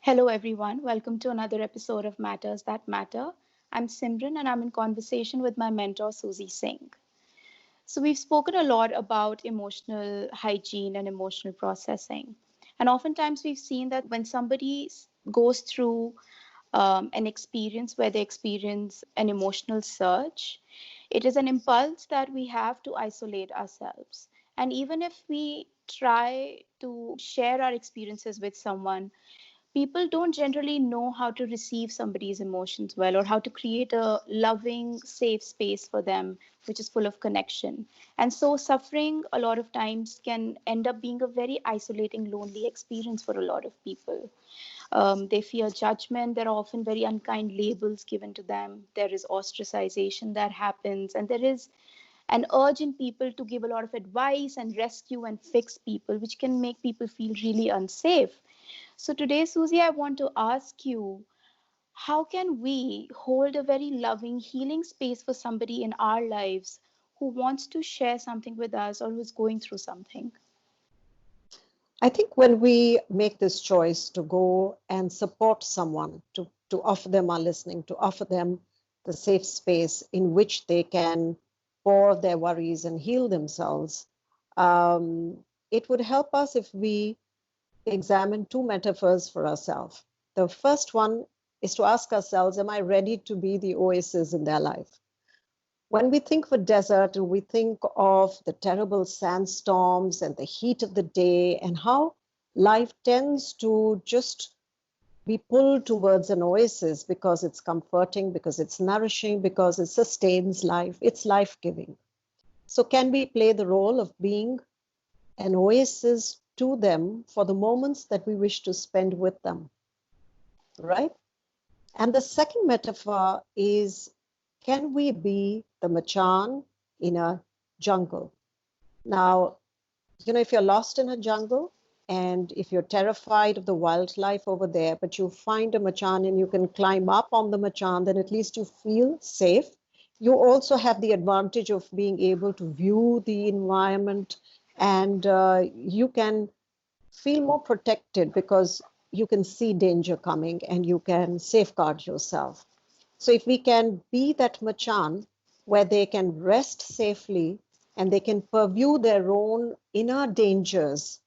Hello, everyone. Welcome to another episode of Matters That Matter. I'm Simran and I'm in conversation with my mentor, Susie Singh. So, we've spoken a lot about emotional hygiene and emotional processing. And oftentimes, we've seen that when somebody goes through an experience where they experience an emotional surge, it is an impulse that we have to isolate ourselves. And even if we try to share our experiences with someone, people don't generally know how to receive somebody's emotions well or how to create a loving, safe space for them, which is full of connection. And so, suffering a lot of times can end up being a very isolating, lonely experience for a lot of people. They fear judgment. There are often very unkind labels given to them. There is ostracization that happens, and there is an urge in people to give a lot of advice and rescue and fix people, which can make people feel really unsafe. So today, Susie, I want to ask you, how can we hold a very loving, healing space for somebody in our lives who wants to share something with us or who's going through something? I think when we make this choice to go and support someone, to offer them our listening, to offer them the safe space in which they can pour their worries and heal themselves, it would help us if we examine two metaphors for ourselves. The first one is to ask ourselves, am I ready to be the oasis in their life? When we think of a desert, we think of the terrible sandstorms and the heat of the day and how life tends to just be pulled towards an oasis because it's comforting, because it's nourishing, because it sustains life, it's life-giving. So can we play the role of being an oasis to them for the moments that we wish to spend with them, right? And the second metaphor is, can we be the machan in a jungle? Now, if you're lost in a jungle and if you're terrified of the wildlife over there, but you find a machan and you can climb up on the machan, then at least you feel safe. You also have the advantage of being able to view the environment and you can feel more protected because you can see danger coming and you can safeguard yourself. So if we can be that machan where they can rest safely and they can purview their own inner dangers,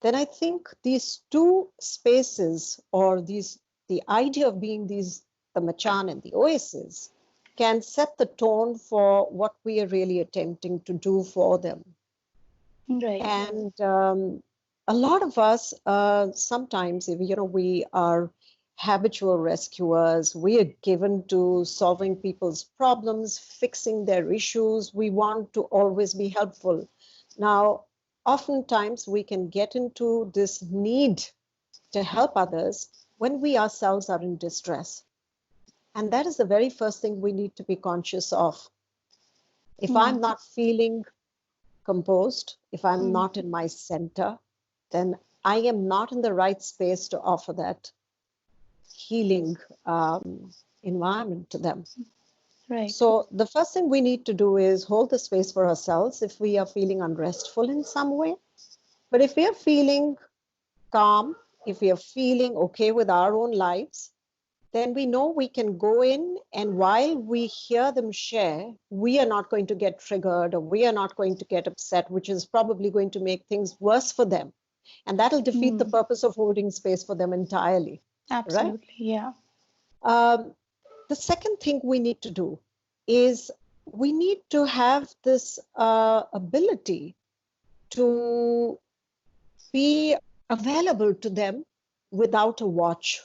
then I think these two spaces or the idea of being the machan and the oasis can set the tone for what we are really attempting to do for them. Right. And a lot of us, sometimes, if we are habitual rescuers, we are given to solving people's problems, fixing their issues. We want to always be helpful. Now, oftentimes we can get into this need to help others when we ourselves are in distress. And that is the very first thing we need to be conscious of. If I'm Mm. not feeling composed, if I'm Mm. not in my center, then I am not in the right space to offer that healing environment to them. Right. So the first thing we need to do is hold the space for ourselves if we are feeling unrestful in some way. But if we are feeling calm, if we are feeling okay with our own lives, then we know we can go in, and while we hear them share, we are not going to get triggered or we are not going to get upset, which is probably going to make things worse for them. And that'll defeat the Mm. purpose of holding space for them entirely, right? Absolutely. Yeah. Um, the second thing we need to do is we need to have this ability to be available to them without a watch.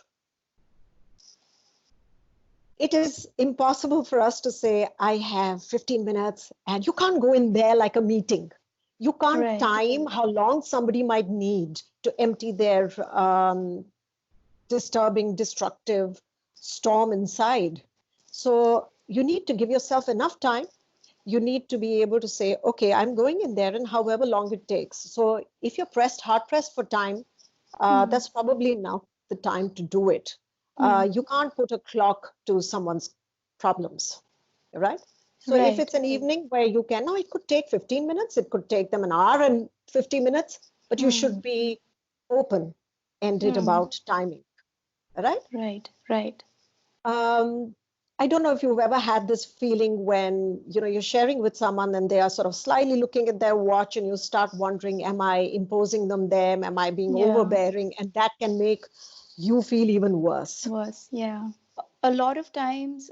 It is impossible for us to say, I have 15 minutes, and you can't go in there like a meeting. You can't Right. time how long somebody might need to empty their disturbing, destructive storm inside. So you need to give yourself enough time. You need to be able to say, okay, I'm going in there and however long it takes. So if you're hard pressed for time, Mm. that's probably now the time to do it. Mm. You can't put a clock to someone's problems, right? So if Right. it's an evening where you can, now it could take 15 minutes, it could take them an hour and 50 minutes, but you Mm. should be open ended Mm. about timing. right? Right. Right. Um, I don't know if you've ever had this feeling when, you're sharing with someone and they are sort of slyly looking at their watch and you start wondering, am I imposing them them? Am I being Yeah. overbearing? And that can make you feel even worse. Was, yeah. A lot of times,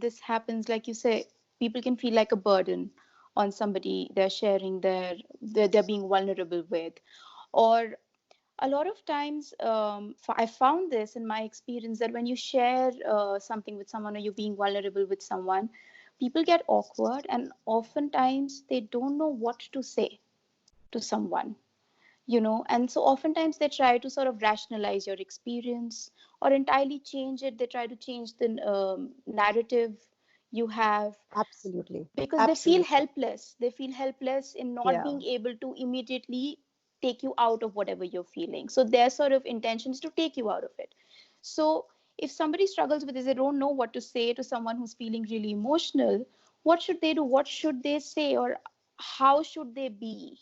this happens, like you say, people can feel like a burden on somebody they're sharing they're being vulnerable with. Or a lot of times, I found this in my experience that when you share something with someone or you're being vulnerable with someone, people get awkward and oftentimes they don't know what to say to someone, and so oftentimes they try to sort of rationalize your experience or entirely change it. They try to change the narrative you have, Absolutely. because Absolutely. they feel helpless in not Yeah. being able to immediately take you out of whatever you're feeling. So their sort of intention is to take you out of it. So if somebody struggles with this, they don't know what to say to someone who's feeling really emotional, what should they do? What should they say? Or how should they be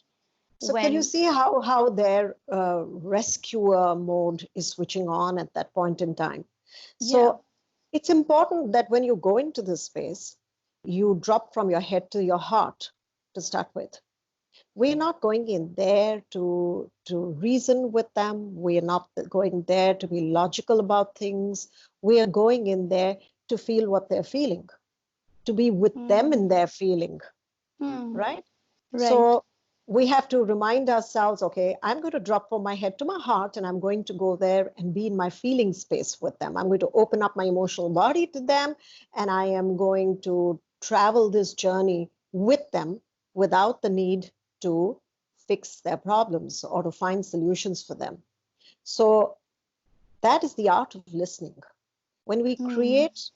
So can you when? see how their rescuer mode is switching on at that point in time? Yeah. So it's important that when you go into this space, you drop from your head to your heart to start with. We're not going in there to reason with them. We're not going there to be logical about things. We are going in there to feel what they're feeling, to be with them Hmm. in their feeling, Hmm. right? Right. So we have to remind ourselves, okay, I'm going to drop from my head to my heart and I'm going to go there and be in my feeling space with them. I'm going to open up my emotional body to them and I am going to travel this journey with them without the need to fix their problems or to find solutions for them. So that is the art of listening. When we Hmm. create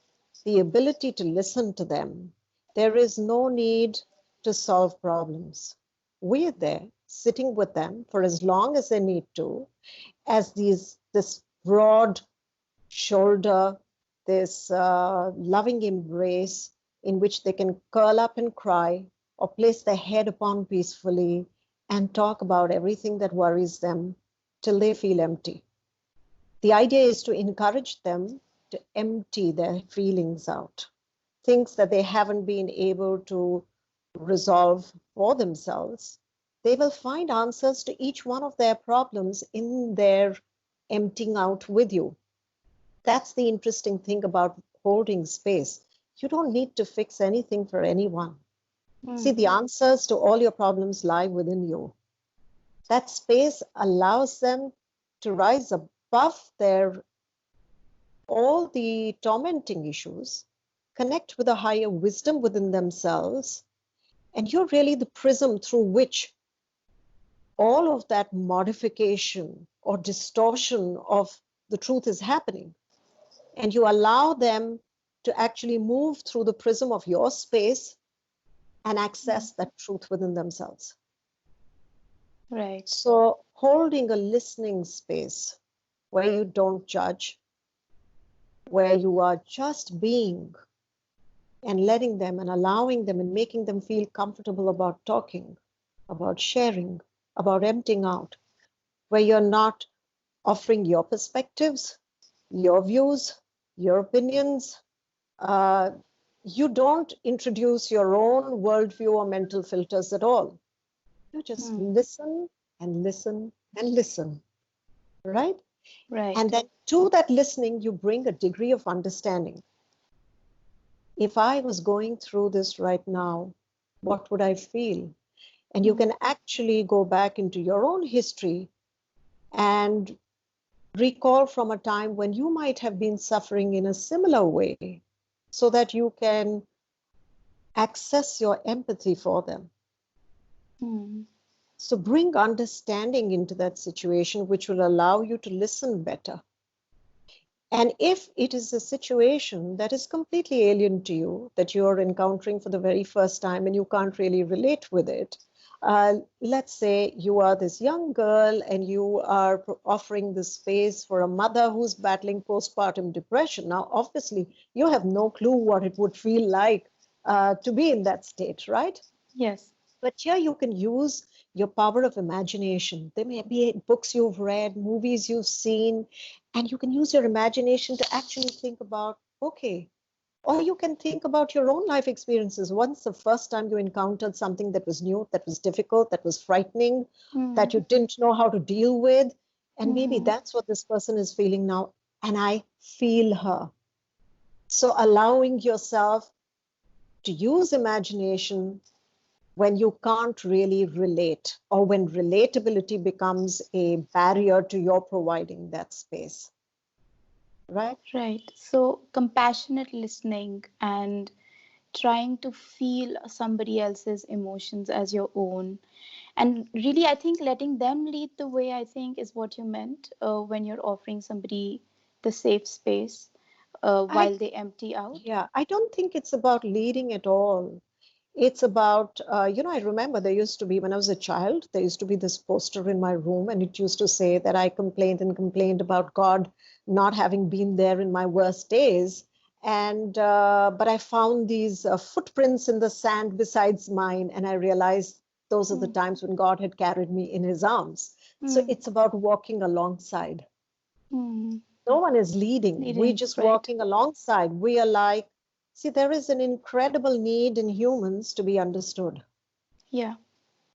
the ability to listen to them, there is no need to solve problems. We're there sitting with them for as long as they need to, as this broad shoulder, this loving embrace in which they can curl up and cry or place their head upon peacefully and talk about everything that worries them till they feel empty. The idea is to encourage them to empty their feelings out, things that they haven't been able to resolve for themselves. They will find answers to each one of their problems in their emptying out with you. That's the interesting thing about holding space. You don't need to fix anything for anyone. See, Hmm. the answers to all your problems lie within you. That space allows them to rise above their all the tormenting issues, connect with a higher wisdom within themselves, and you're really the prism through which all of that modification or distortion of the truth is happening. And you allow them to actually move through the prism of your space and Hmm. access that truth within themselves. Right. So, holding a listening space where you don't judge, where you are just being and letting them and allowing them and making them feel comfortable about talking, about sharing, about emptying out, where you're not offering your perspectives, your views, your opinions. Uh, you don't introduce your own worldview or mental filters at all. You just Hmm. listen and listen and listen, right? And Right. then to that listening, you bring a degree of understanding. If I was going through this right now, what would I feel? And you Hmm. can actually go back into your own history and recall from a time when you might have been suffering in a similar way so that you can access your empathy for them. Hmm. So bring understanding into that situation, which will allow you to listen better. And if it is a situation that is completely alien to you, that you're encountering for the very first time and you can't really relate with it, let's say you are this young girl and you are offering this space for a mother who's battling postpartum depression. Now, obviously, you have no clue what it would feel like to be in that state, right? Yes. But here you can use your power of imagination. There may be books you've read, movies you've seen, and you can use your imagination to actually think about, okay, or you can think about your own life experiences. Once the first time you encountered something that was new, that was difficult, that was frightening, that Mm. you didn't know how to deal with. And maybe Mm. that's what this person is feeling now. And I feel her. So allowing yourself to use imagination when you can't really relate, or when relatability becomes a barrier to your providing that space, right? Right. So compassionate listening and trying to feel somebody else's emotions as your own. And really, I think letting them lead the way, I think, is what you meant when you're offering somebody the safe space I while they empty out. Yeah, I don't think it's about leading at all. It's about, I remember there used to be, when I was a child, there used to be this poster in my room, and it used to say that I complained and complained about God not having been there in my worst days. And, but I found these footprints in the sand besides mine, and I realized those are the Mm. times when God had carried me in his arms. So Mm. it's about walking alongside. Mm. No one is leading. We're Leading, just right. walking alongside. We are like, see, there is an incredible need in humans to be understood. Yeah.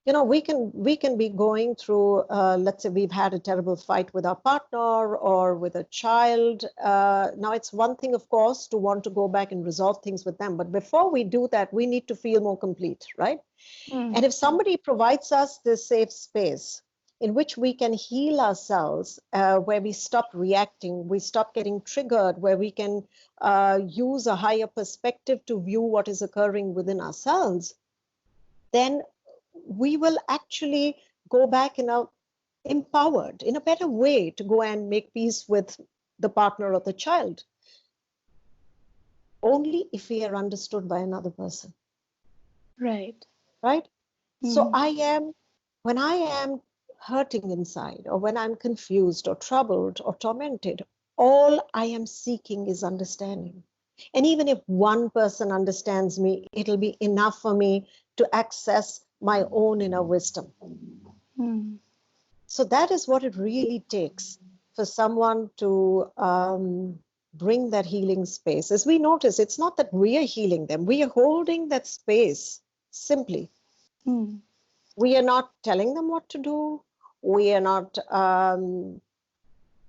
We can be going through, let's say we've had a terrible fight with our partner or with a child. Now it's one thing, of course, to want to go back and resolve things with them, but before we do that, we need to feel more complete, right? Mm. And if somebody provides us this safe space in which we can heal ourselves, where we stop reacting, we stop getting triggered, where we can use a higher perspective to view what is occurring within ourselves, then we will actually go back empowered in a better way to go and make peace with the partner or the child, only if we are understood by another person, Right. right? So Mm. when I am hurting inside, or when I'm confused or troubled or tormented, all I am seeking is understanding. And even if one person understands me, it'll be enough for me to access my own inner wisdom. Mm. So that is what it really takes for someone to bring that healing space. As we notice, it's not that we are healing them, we are holding that space simply. Mm. We are not telling them what to do. We are not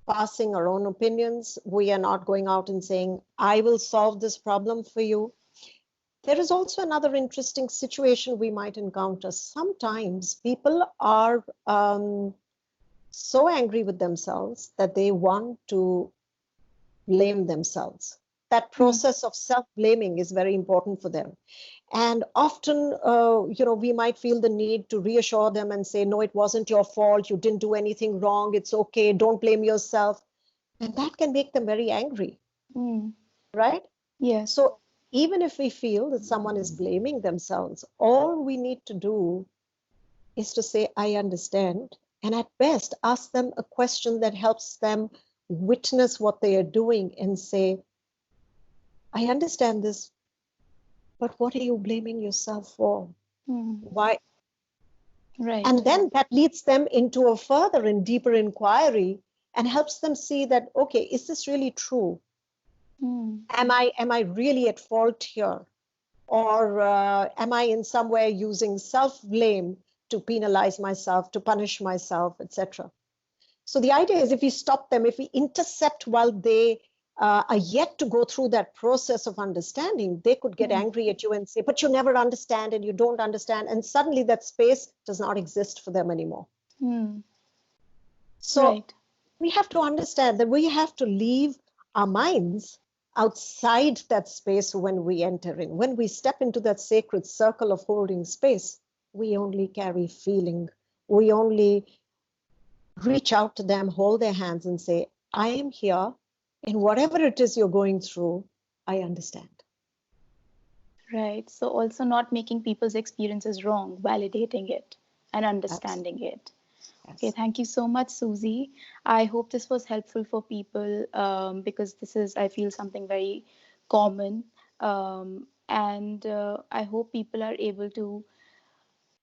passing our own opinions. We are not going out and saying, I will solve this problem for you. There is also another interesting situation we might encounter. Sometimes people are so angry with themselves that they want to blame themselves. That Mm. process of self-blaming is very important for them. And often, we might feel the need to reassure them and say, no, it wasn't your fault. You didn't do anything wrong. It's okay. Don't blame yourself. And that can make them very angry, Mm. right? Yes. So even if we feel that someone is blaming themselves, all we need to do is to say, I understand. And at best, ask them a question that helps them witness what they are doing and say, I understand this, but what are you blaming yourself for? Mm. Why? Right. And then that leads them into a further and deeper inquiry and helps them see that, okay, is this really true? Mm. Am I really at fault here? Or am I in some way using self-blame to penalize myself, to punish myself, etc.? So the idea is, if we stop them, if we intercept while they are yet to go through that process of understanding, they could get Mm. angry at you and say, but you never understand and you don't understand. And suddenly that space does not exist for them anymore. Mm. So Right. we have to understand that we have to leave our minds outside that space when we enter in. When we step into that sacred circle of holding space, we only carry feeling. We only reach out to them, hold their hands, and say, I am here. And whatever it is you're going through, I understand. Right. So also not making people's experiences wrong, validating it and understanding Absolutely. it. Okay, Yes. thank you so much, Susie. I hope this was helpful for people because this is, I feel, something very common. And I hope people are able to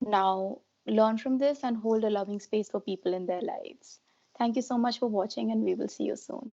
now learn from this and hold a loving space for people in their lives. Thank you so much for watching, and we will see you soon.